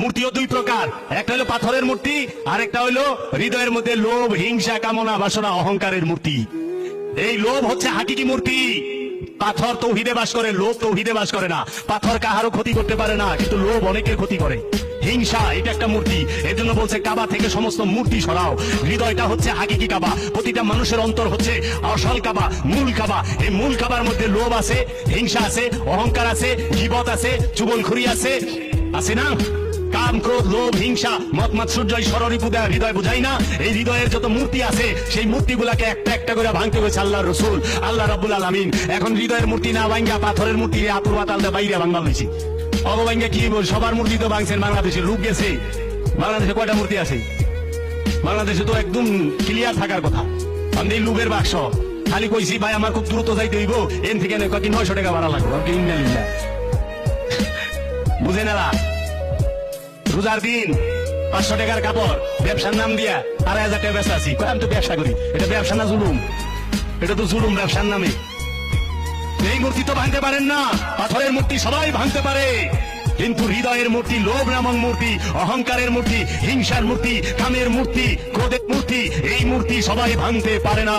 মূর্তিও দুই প্রকার, একটা হলো পাথরের মূর্তি, আর একটা হলো হৃদয়ের মধ্যে লোভ, হিংসা, কামনা, বাসনা, অহংকারের মূর্তি। এই লোভ হচ্ছে হাকিকি মূর্তি। পাথর তৌহিদে বাস করে, লোভ তৌহিদে বাস করে না। পাথর কাহারও ক্ষতি করতে পারে না, কিন্তু লোভ অনেকের ক্ষতি করে। হিংসা এটা একটা মূর্তি, এর জন্য বলছে কাবা থেকে সমস্ত মূর্তি সরাও। হৃদয়টা হচ্ছে হাকিকি কাবা, প্রতিটা মানুষের অন্তর হচ্ছে আসল কাবা, মূল কাবা। এই মূল কাবার মধ্যে লোভ আছে, হিংসা আছে, অহংকার আছে, গীবত আছে, চুগলখড়ি আছে, আছে না? কাম, ক্রোধ, লোভ, হিংসা, মত মাৎসর্য, সররিপু দেয়া হৃদয় বোঝাই না? এই হৃদয়ের যত মূর্তি আছে সেই মূর্তিগুলাকে একটা একটা করে ভাঙতে হয়েছে আল্লাহর রাসূল, আল্লাহ রাব্বুল আলামিন। এখন হৃদয়ের মূর্তি না ভাঙ্গা পাথরের মূর্তি আতুর বাতাল দা বাইরে ভাঙবা হয়েছে। অগভাঙ্গা কি বল, সবার মূর্তি তো ভাঙছেন বাংলাদেশে, লোক গেছে। বাংলাদেশে কয়টা মূর্তি আছে? বাংলাদেশে তো একদম ক্লিয়ার থাকার কথা। আমি এই লোকের বাক্স খালি কইছি ভাই আমার খুব দ্রুত যাইতে হইব, এন থেকে 900 টাকা ভাড়া লাগবে। বুঝে না? রোজার দিন 500 টাকার কাপড় ব্যবসার নাম দিয়া 2,500 টাকা ব্যবসা আছি। আমি তো ব্যবসা করি, এটা ব্যবসা না জুলুম? এটা তো জুলুম ব্যবসার নামে। এই মূর্তি তো ভাঙতে পারেন না। পাথরের মূর্তি সবাই ভাঙতে পারে, কিন্তু হৃদয়ের মূর্তি, লোভ নামক মূর্তি, অহংকারের মূর্তি, হিংসার মূর্তি, কামের মূর্তি, ক্রোধের মূর্তি, এই মূর্তি সবাই ভাঙতে পারে না।